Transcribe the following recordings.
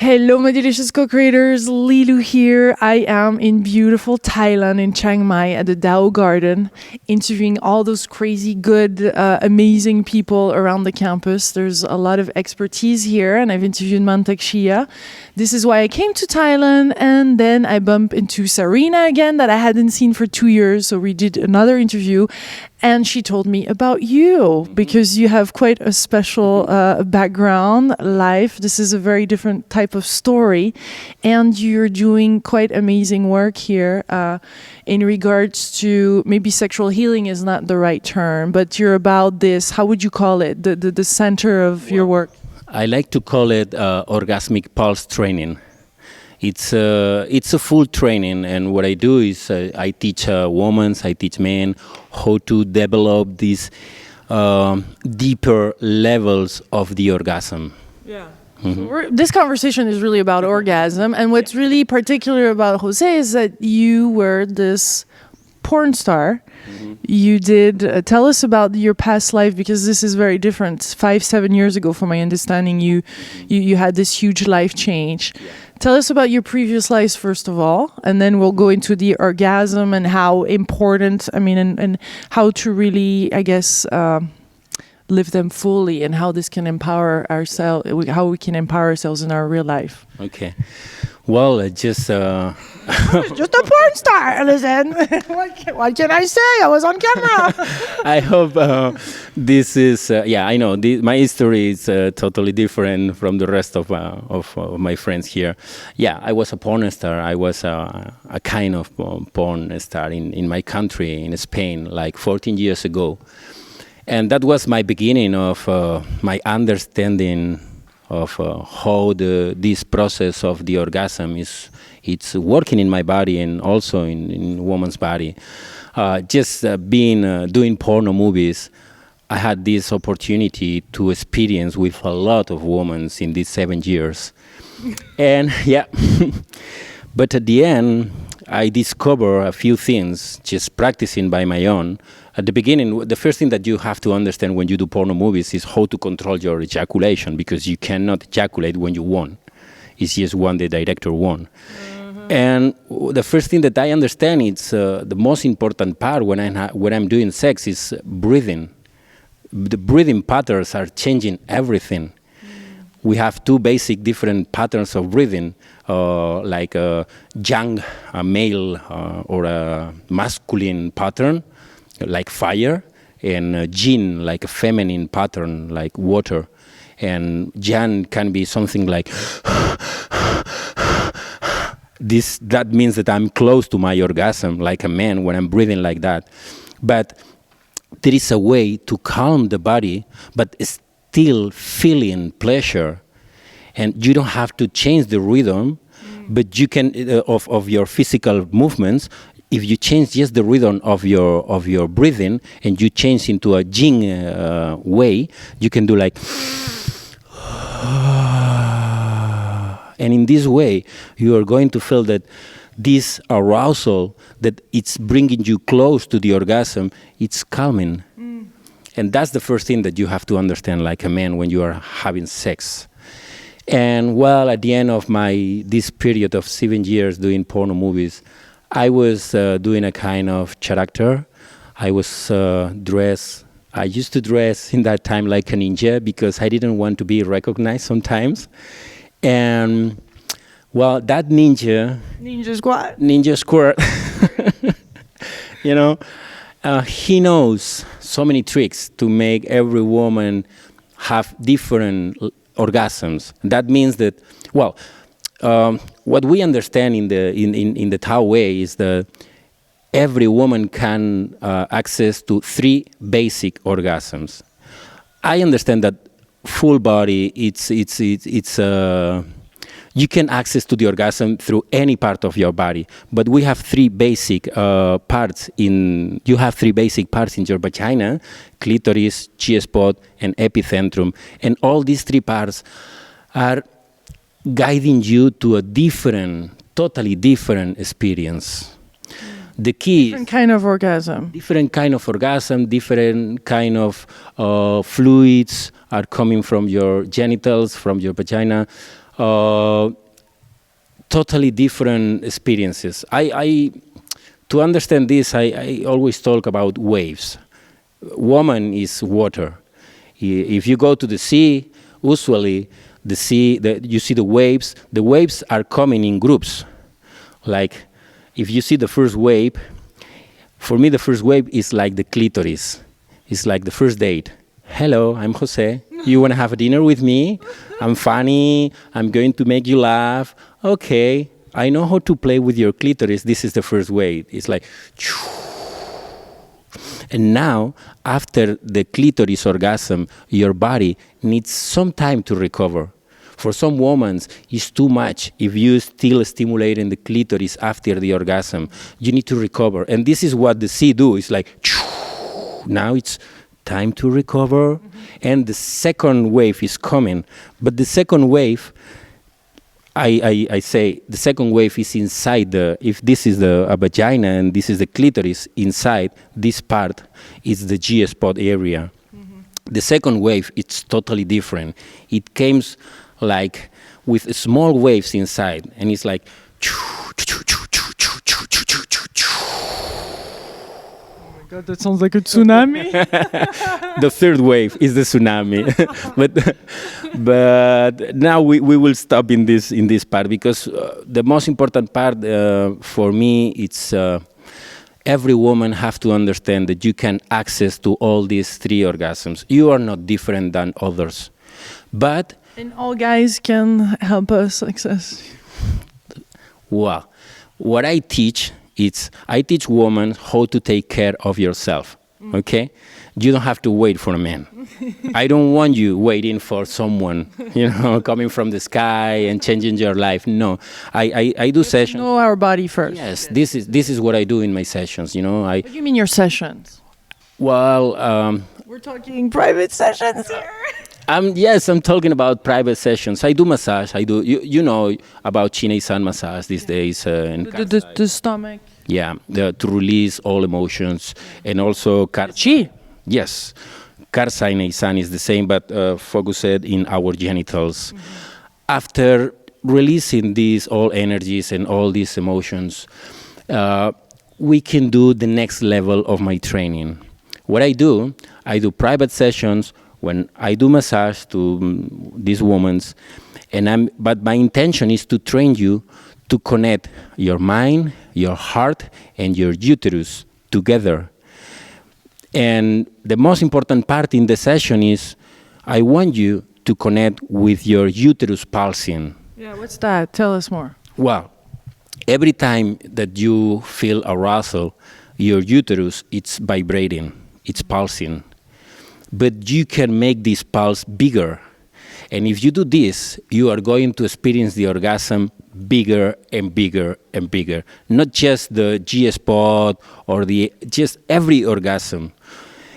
Hello, my delicious co-creators. Lilou here. I am in beautiful Thailand, in Chiang Mai, at the Dao Garden, interviewing all those crazy, good, amazing people around the campus. There's a lot of expertise here, and I've interviewed Mantak Shia. This is why I came to Thailand, and then I bumped into Sarina again, that I hadn't seen for 2 years, so we did another interview. And she told me about you, because you have quite a special background, life. This is a very different type of story. And you're doing quite amazing work here in regards to, maybe sexual healing is not the right term, but you're about this, how would you call it, the center of your work? I like to call it orgasmic pulse training. It's a full training, and what I do is I teach women, I teach men how to develop these deeper levels of the orgasm. Yeah. So this conversation is really about orgasm, and what's really particular about José is that you were this porn star. You did tell us about your past life, because this is very different. 5-7 years ago, from my understanding, you had this huge life change. Yeah. Tell us about your previous lives first of all, and then we'll go into the orgasm and how important, and how to really, I guess, live them fully, and how this can empower ourselves, how we can empower ourselves in our real life. Okay. Well, just just a porn star, listen. What can I say? I was on camera. I hope this is, I know, my history is totally different from the rest of my friends here. Yeah, I was a porn star. I was a kind of porn star in my country, in Spain, like 14 years ago. And that was my beginning of my understanding of how this process of the orgasm it's working in my body and also in woman's body. Doing porno movies, I had this opportunity to experience with a lot of women in these 7 years. And yeah, but at the end, I discovered a few things just practicing by my own. At the beginning, the first thing that you have to understand when you do porno movies is how to control your ejaculation, because you cannot ejaculate when you want. It's just when the director wants. And the first thing that I understand is the most important part when I'm doing sex is breathing. The breathing patterns are changing everything. We have two basic different patterns of breathing, like a yang, a male or a masculine pattern, like fire, and yin, like a feminine pattern, like water. And yang can be something like this. That means that I'm close to my orgasm, like a man when I'm breathing like that. But there is a way to calm the body, but still feeling pleasure. And you don't have to change the rhythm, but you can of your physical movements. If you change just the rhythm of your breathing, and you change into a yin way, you can do like, and in this way, you are going to feel that this arousal that it's bringing you close to the orgasm, it's calming. And that's the first thing that you have to understand, like a man, when you are having sex. And well, at the end of this period of 7 years doing porno movies, I was doing a kind of character. I was dressed. I used to dress in that time like a ninja, because I didn't want to be recognized sometimes. And well, that ninja squirt, he knows so many tricks to make every woman have different orgasms. That means that, well, what we understand in the Tao way is that every woman can access to 3 basic orgasms. I understand that full body, you can access to the orgasm through any part of your body, but we have 3 basic parts in your vagina: clitoris, G-spot, and epicentrum. And all these 3 parts are guiding you to a totally different experience. The key different kind of orgasm. Different kind of fluids are coming from your genitals, from your vagina. uh, totally different experiences. To understand this, I always talk about waves. Woman is water. If you go to the sea, usually you see the waves. The waves are coming in groups. Like, if you see the first wave, for me the first wave is like the clitoris. It's like the first date. Hello, I'm Jose. You want to have a dinner with me? I'm funny. I'm going to make you laugh. Okay, I know how to play with your clitoris. This is the first wave. It's like, and now, after the clitoris orgasm, your body needs some time to recover. For some women, it's too much. If you still stimulating the clitoris after the orgasm, you need to recover. And this is what the sea do. It's like, now it's time to recover. And the second wave is coming. But the second wave, I say the second wave is inside if this is a vagina and this is the clitoris, inside this part is the G-spot area. The second wave, it's totally different. It comes like with small waves inside, and it's like God, that sounds like a tsunami. the third wave is the tsunami. but now we will stop in this part, because the most important part for me, it's every woman have to understand that you can access to all these three orgasms. You are not different than others, but and all guys can help us access. Wow, what I teach women how to take care of yourself. Okay, you don't have to wait for a man. I don't want you waiting for someone, coming from the sky and changing your life. No, I do sessions. Know our body first. Yes, this is what I do in my sessions. What do you mean your sessions? Well, we're talking private sessions here. I'm talking about private sessions. I do massage. I do, you know about Chinese-san massage these days. The stomach. Yeah, to release all emotions, and also Chi. Yes, Karsai-san is the same, but focused in our genitals. After releasing these all energies and all these emotions, we can do the next level of my training. What I do private sessions when I do massage to these women, but my intention is to train you to connect your mind, your heart, and your uterus together. And the most important part in the session is I want you to connect with your uterus pulsing. Yeah, what's that? Tell us more. Well, every time that you feel arousal, your uterus, it's vibrating, it's pulsing. But you can make this pulse bigger. And if you do this, you are going to experience the orgasm bigger and bigger and bigger. Not just the G-spot or just every orgasm.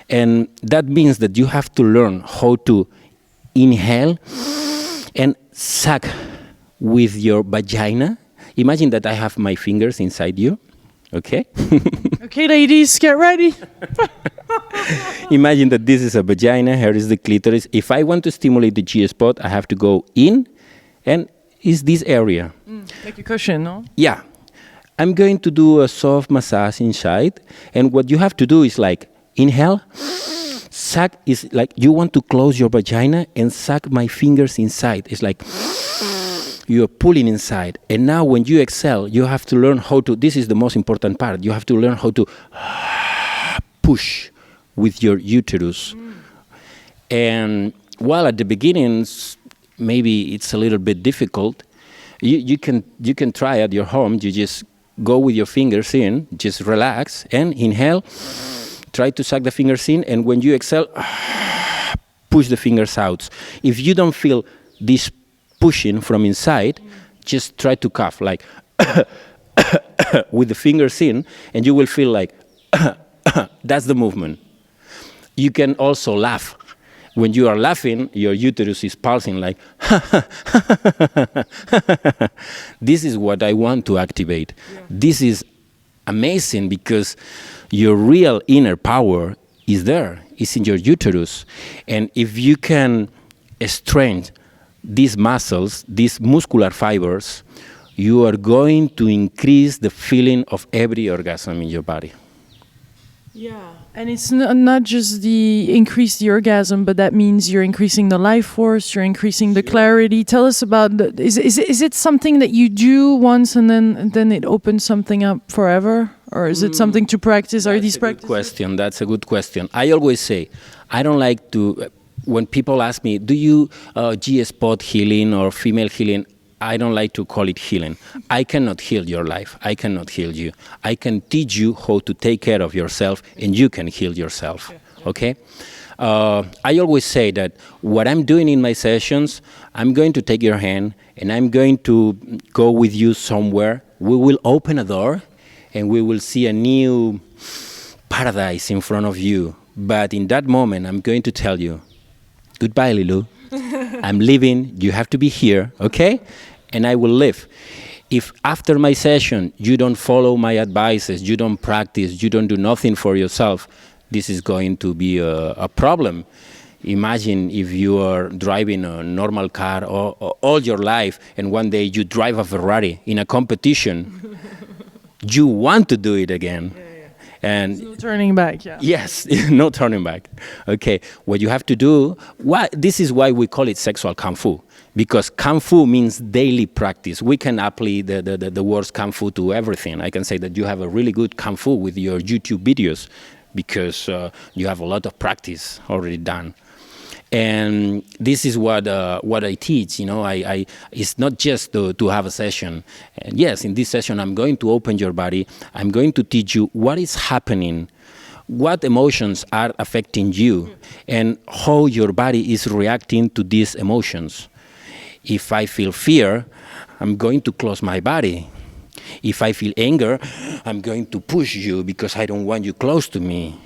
And that means that you have to learn how to inhale and suck with your vagina. Imagine that I have my fingers inside you, okay? Okay, ladies, get ready. Imagine that this is a vagina, here is the clitoris. If I want to stimulate the G-spot, I have to go in, and it's this area. Like a cushion, no? Yeah. I'm going to do a soft massage inside, and what you have to do is like inhale, suck is like you want to close your vagina and suck my fingers inside. It's like you're pulling inside. And now when you exhale, you have to learn how to, this is the most important part, you have to learn how to push with your uterus. And while at the beginnings, maybe it's a little bit difficult, you can try at your home. You just go with your fingers in, just relax and inhale, try to suck the fingers in, and when you exhale, push the fingers out. If you don't feel this pushing from inside, just try to cough like with the fingers in, and you will feel like that's the movement. You can also laugh. When you are laughing, your uterus is pulsing like this is what I want to activate. Yeah. This is amazing because your real inner power is there. It's in your uterus. And if you can strengthen these muscles, these muscular fibers, you are going to increase the feeling of every orgasm in your body. Yeah, and it's not just the increase the orgasm, but that means you're increasing the life force, you're increasing the clarity. Tell us about is it something that you do once and then it opens something up forever, or is it something to practice? Are these practices? Question. That's a good question. I always say, I don't like to. When people ask me, do you G-spot healing or female healing? I don't like to call it healing. I cannot heal your life. I cannot heal you. I can teach you how to take care of yourself, and you can heal yourself. Okay? I always say that what I'm doing in my sessions, I'm going to take your hand, and I'm going to go with you somewhere. We will open a door, and we will see a new paradise in front of you. But in that moment, I'm going to tell you, goodbye, Lilou. I'm leaving. You have to be here, okay? And I will live. If after my session you don't follow my advices, you don't practice, you don't do nothing for yourself, this is going to be a problem. Imagine if you are driving a normal car all your life, and one day you drive a Ferrari in a competition. You want to do it again. And no turning back, yeah. Yes, no turning back. Okay, what you have to do, this is why we call it sexual Kung Fu, because Kung Fu means daily practice. We can apply the words Kung Fu to everything. I can say that you have a really good Kung Fu with your YouTube videos because you have a lot of practice already done. And this is what I teach. You know, it's not just to have a session. And yes, in this session, I'm going to open your body. I'm going to teach you what is happening, what emotions are affecting you, and how your body is reacting to these emotions. If I feel fear, I'm going to close my body. If I feel anger, I'm going to push you because I don't want you close to me.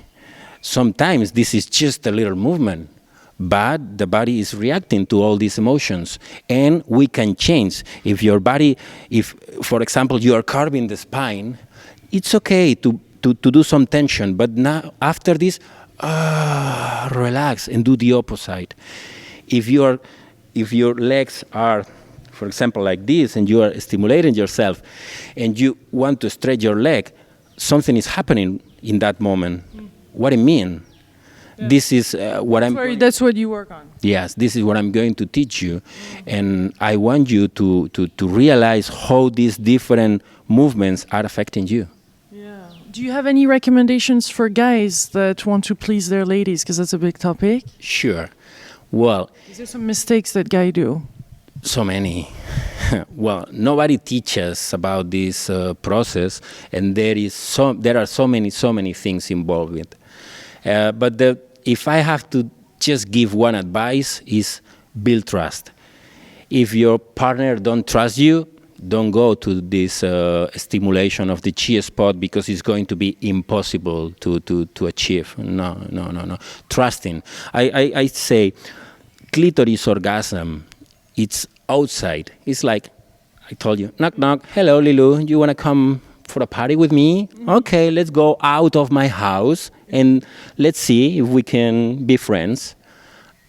Sometimes this is just a little movement, but the body is reacting to all these emotions, and we can change. If your body, if, for example, you are carving the spine, it's okay to do some tension, but now after this, relax and do the opposite. If your legs are, for example, like this, and you are stimulating yourself, and you want to stretch your leg, something is happening in that moment. What I mean? Yeah. This is what that's what you work on. Yes, this is what I'm going to teach you, and I want you to realize how these different movements are affecting you. Yeah. Do you have any recommendations for guys that want to please their ladies? Because that's a big topic. Sure. Well, is there some mistakes that guys do? So many. Well, nobody teaches about this process, and there are so many things involved with. But if I have to just give one advice, is build trust. If your partner don't trust you, don't go to this stimulation of the G spot, because it's going to be impossible to achieve. No. Trusting. I say clitoris orgasm, it's outside. It's like, I told you, knock, knock, hello, Lilou, you want to come for a party with me? Mm-hmm. Okay, let's go out of my house and let's see if we can be friends.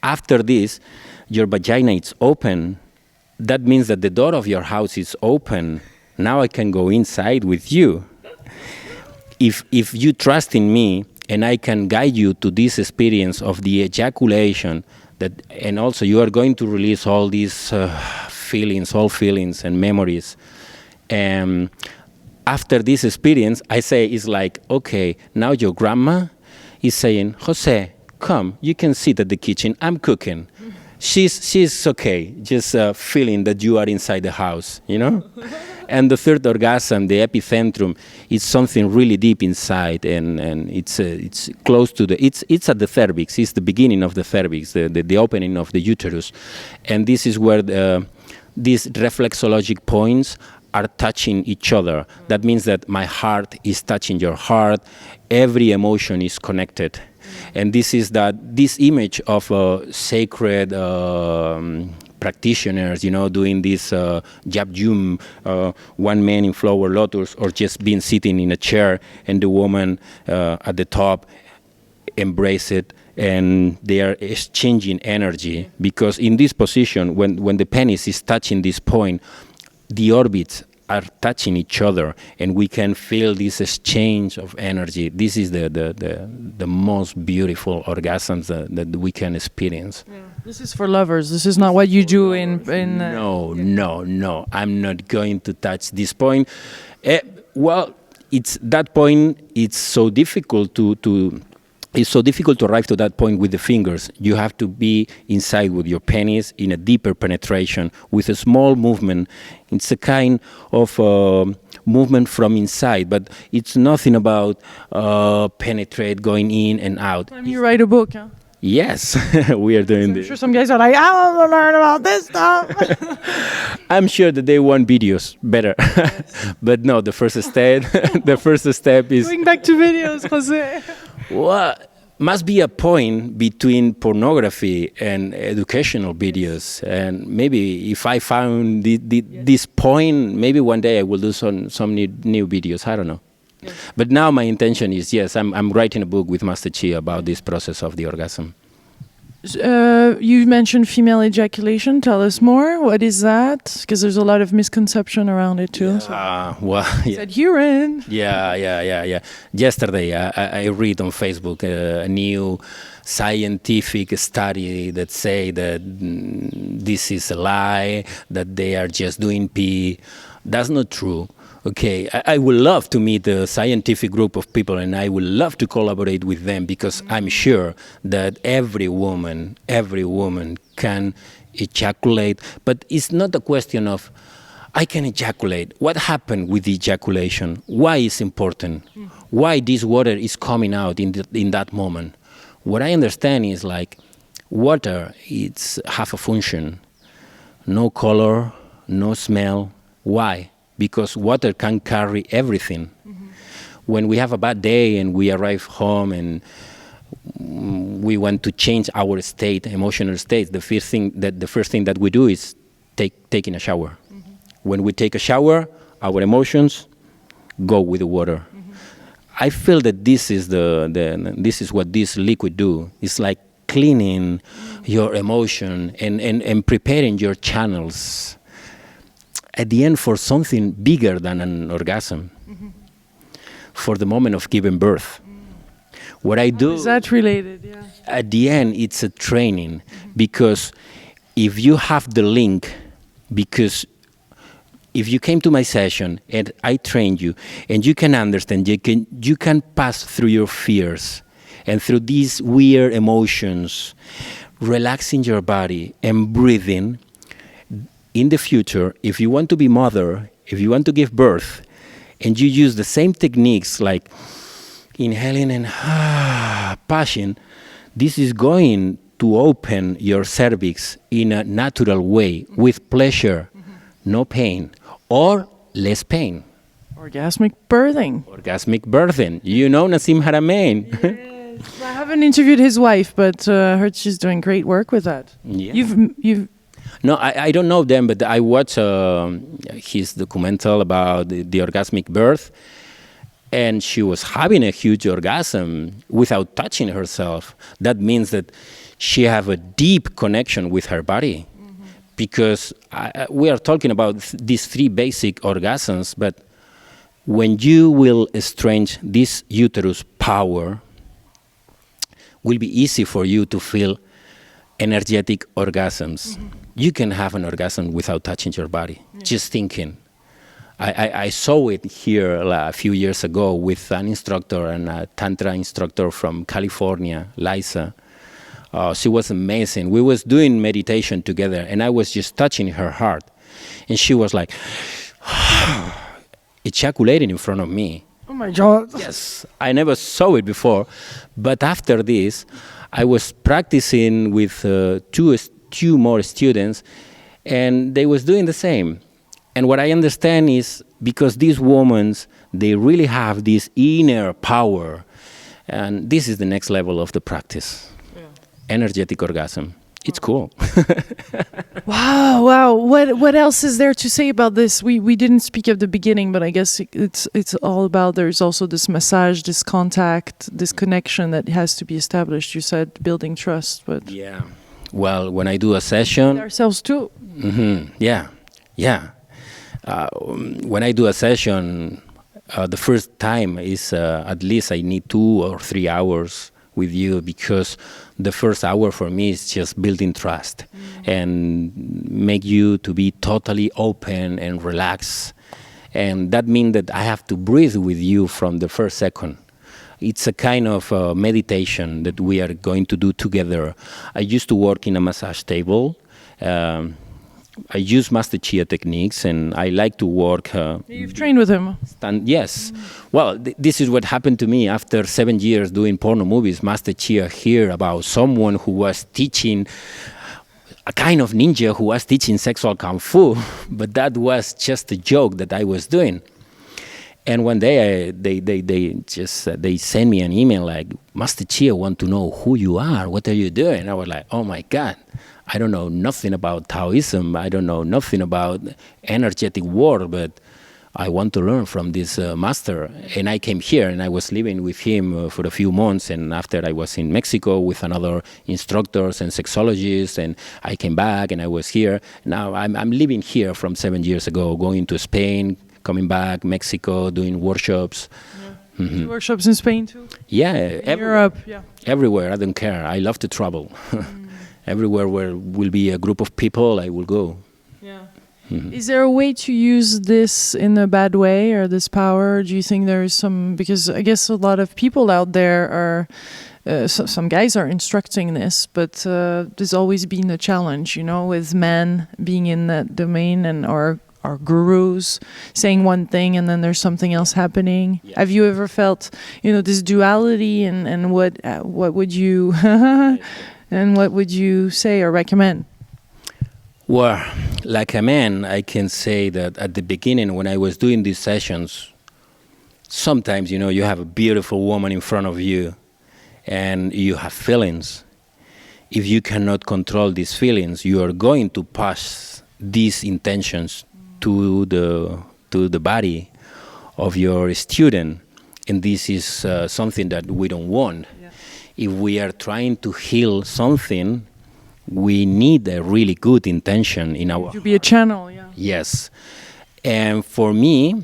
After this, your vagina is open. That means that the door of your house is open. Now I can go inside with you. If you trust in me, and I can guide you to this experience of the ejaculation, and also you are going to release all these feelings and memories. After this experience, I say, it's like, okay, now your grandma is saying, Jose, come, you can sit at the kitchen, I'm cooking. She's okay, just feeling that you are inside the house, you know? And the third orgasm, the epicentrum, is something really deep inside, and it's close to it's at the cervix, it's the beginning of the cervix, the opening of the uterus. And this is where these reflexologic points are touching each other. That means that my heart is touching your heart, every emotion is connected. And this is this image of sacred practitioners, you know, doing this jab jum, one man in flower lotus, or just being sitting in a chair and the woman at the top embrace it, and they are exchanging energy, because in this position, when the penis is touching this point, the orbits are touching each other, and we can feel this exchange of energy. This is the most beautiful orgasms that we can experience. Yeah. This is for lovers. This is not what you do in No. I'm not going to touch this point. Well, it's that point. It's so difficult to. It's so difficult to arrive to that point with the fingers. You have to be inside with your penis in a deeper penetration with a small movement. It's a kind of movement from inside, but it's nothing about penetrate, going in and out. You write a book, huh? Yes, we are doing I'm this. sure some guys are like, I want to learn about this stuff. I'm sure that they want videos better, but no. The first step, the first step is Going back to videos, José. well, must be a point between pornography and educational videos. And maybe if I found this point, maybe one day I will do some new videos. I don't know. Yes. But now my intention is, yes, I'm writing a book with Master Chi about this process of the orgasm. You mentioned female ejaculation. Tell us more. What is that? Because there's a lot of misconception around it too. Well, yeah. Said urine. Yeah. Yesterday, I read on Facebook a new scientific study that say that this is a lie, that they are just doing pee. That's not true. Okay, I would love to meet a scientific group of people, and I would love to collaborate with them, because I'm sure that every woman can ejaculate. But it's not a question of, I can ejaculate. What happened with the ejaculation? Why is important? Why this water is coming out in that moment? What I understand is like water, it's have a function. No color, no smell. Why? Because water can carry everything. Mm-hmm. When we have a bad day and we arrive home and we want to change our state, emotional state, the first thing that we do is taking a shower. Mm-hmm. When we take a shower, our emotions go with the water. Mm-hmm. I feel that this is this is what this liquid do. It's like cleaning your emotion and preparing your channels at the end for something bigger than an orgasm, for the moment of giving birth. What I do... Is that related? Yeah. At the end, it's a training, because if you have the link, because if you came to my session and I trained you, and you can understand, you can pass through your fears and through these weird emotions, relaxing your body and breathing. In the future, if you want to be mother, if you want to give birth, and you use the same techniques like inhaling and pushing, this is going to open your cervix in a natural way, with pleasure, no pain, or less pain. Orgasmic birthing. Orgasmic birthing. You know Nassim Haramein. Yes. I haven't interviewed his wife, but I heard she's doing great work with that. Yeah. You've No, I don't know them, but I watched his documental about the orgasmic birth, and she was having a huge orgasm without touching herself. That means that she have a deep connection with her body, because we are talking about these three basic orgasms, but when you will estrange this uterus power, will be easy for you to feel energetic orgasms. You can have an orgasm without touching your body, just thinking. I saw it here a few years ago with an instructor, and a Tantra instructor from California, Liza. She was amazing. We was doing meditation together, and I was just touching her heart. And she was like, ejaculating in front of me. Oh my God. Yes, I never saw it before. But after this, I was practicing with two more students, and they was doing the same. And what I understand is, because these women, they really have this inner power, and this is the next level of the practice. Yeah. Energetic orgasm. It's cool. Wow, wow. What else is there to say about this? We didn't speak of the beginning, but I guess it's all about there's also this massage, this contact, this connection that has to be established. You said building trust, but Yeah. Well, when I do a session, ourselves too. yeah, yeah. When I do a session, the first time is at least I need 2 or 3 hours with you, because the first hour for me is just building trust and make you to be totally open and relaxed. And that means that I have to breathe with you from the first second. It's a kind of meditation that we are going to do together. I used to work in a massage table. I use Master Chia techniques, and I like to work. You've trained with him. Yes. Well, this is what happened to me after 7 years doing porno movies. Master Chia heard about someone who was teaching, a kind of ninja who was teaching sexual kung fu, but that was just a joke that I was doing. And one day they sent me an email like, Master Chia want to know who you are. What are you doing? And I was like, oh my God. I don't know nothing about Taoism. I don't know nothing about energetic world, but I want to learn from this master. And I came here, and I was living with him for a few months. And after I was in Mexico with another instructors and sexologists, and I came back, and I was here. Now I'm living here from 7 years ago, going to Spain, coming back, Mexico, doing workshops. Yeah. Workshops in Spain too? Yeah. Europe, yeah. Everywhere. I don't care. I love to travel. Everywhere where will be a group of people, I will go. Yeah. Is there a way to use this in a bad way, or this power? Do you think there is some, because I guess a lot of people out there are, some guys are instructing this, but there's always been a challenge, you know, with men being in that domain, and or gurus saying one thing and then there's something else happening. Yeah. Have you ever felt, you know, this duality, and what would you and what would you say or recommend? Well, like a man, I can say that at the beginning when I was doing these sessions, sometimes, you know, you have a beautiful woman in front of you and you have feelings. If you cannot control these feelings, you are going to pass these intentions to the body of your student, and this is something that we don't want. Yeah. If we are trying to heal something, we need a really good intention in our. To be a channel, yeah. Yes, and for me,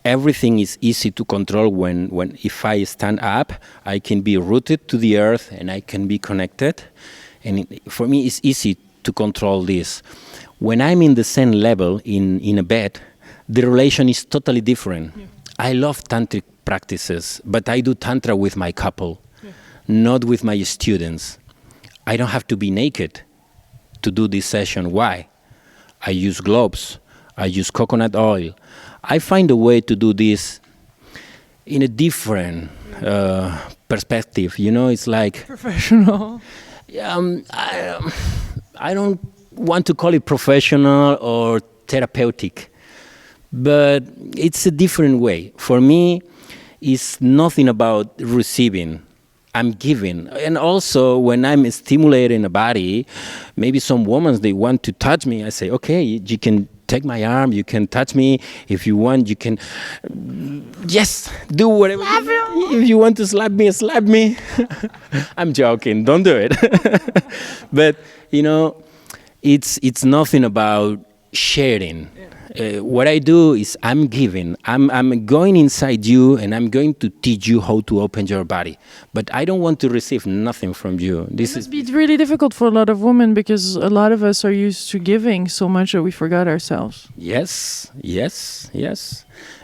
everything is easy to control when if I stand up, I can be rooted to the earth and I can be connected, and for me, it's easy to control this. When I'm in the same level in a bed, the relation is totally different. Yeah. I love tantric practices, but I do tantra with my couple, not with my students. I don't have to be naked to do this session. Why? I use gloves. I use coconut oil. I find a way to do this in a different perspective. You know, it's like professional. I don't want to call it professional or therapeutic, but it's a different way. For me, it's nothing about receiving. I'm giving. And also, when I'm stimulating a body, maybe some women, they want to touch me. I say, okay, you can take my arm, you can touch me. If you want, you can, yes, do whatever. If you want to slap me, slap me. I'm joking, don't do it. But, you know, it's nothing about sharing. What I do is I'm giving. I'm going inside you and I'm going to teach you how to open your body. But I don't want to receive nothing from you. This must be really difficult for a lot of women, because a lot of us are used to giving so much that we forgot ourselves. Yes.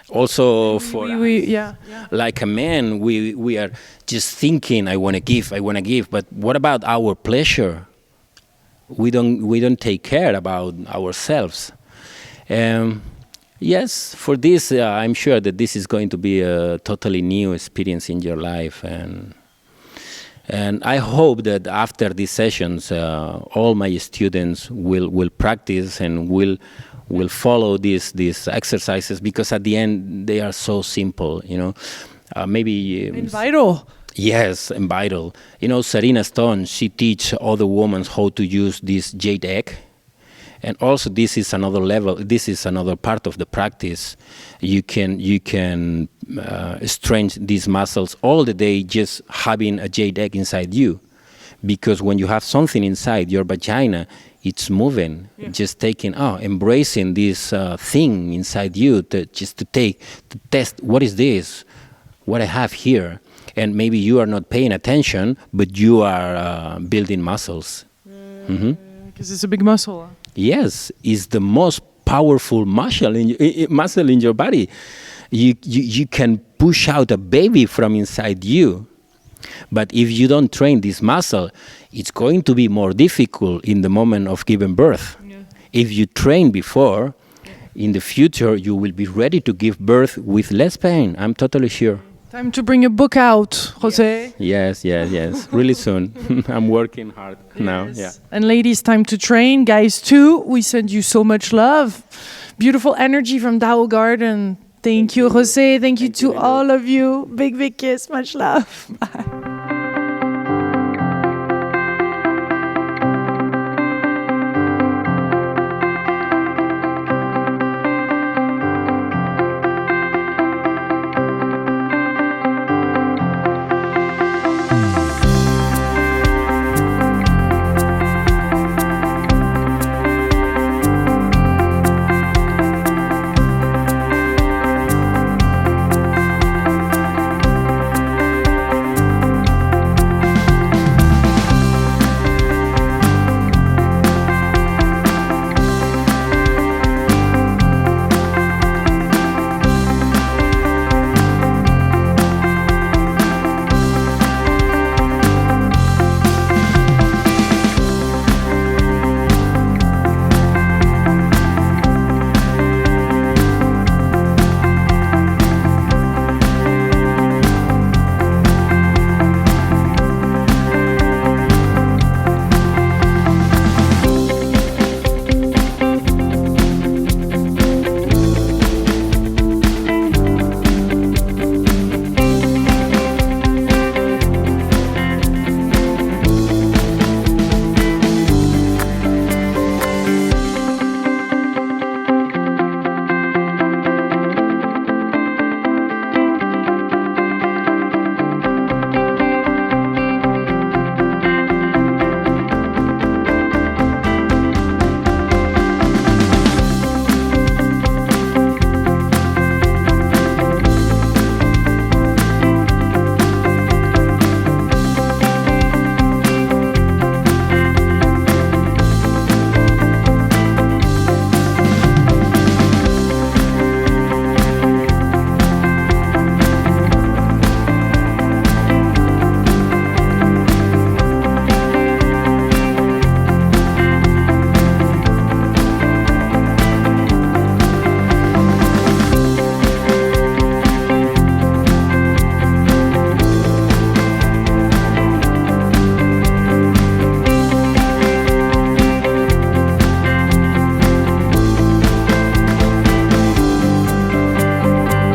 Also for like a man, we are just thinking, I want to give. But what about our pleasure? We don't take care about ourselves. Yes, for this, I'm sure that this is going to be a totally new experience in your life, and I hope that after these sessions, all my students will practice and will follow these exercises, because at the end they are so simple, you know. Maybe and vital. Yes, and vital. You know, Serena Stone, she teach other women how to use this jade egg. And also, this is another level. This is another part of the practice. You can strengthen these muscles all the day just having a jade egg inside you, because when you have something inside your vagina, it's moving. Just embracing this thing inside you to test what is this, what I have here, and maybe you are not paying attention, but you are building muscles. Because it's a big muscle. Yes, it's the most powerful muscle in your body. You can push out a baby from inside you. But if you don't train this muscle, it's going to be more difficult in the moment of giving birth. Yeah. If you train before, in the future you will be ready to give birth with less pain. I'm totally sure. Time to bring a book out, José. Yes. Really soon. I'm working hard now. Yeah. And ladies, time to train. Guys, too, we send you so much love. Beautiful energy from Tao Garden. Thank you, José. Thank you to all of you. Big kiss. Much love. Bye.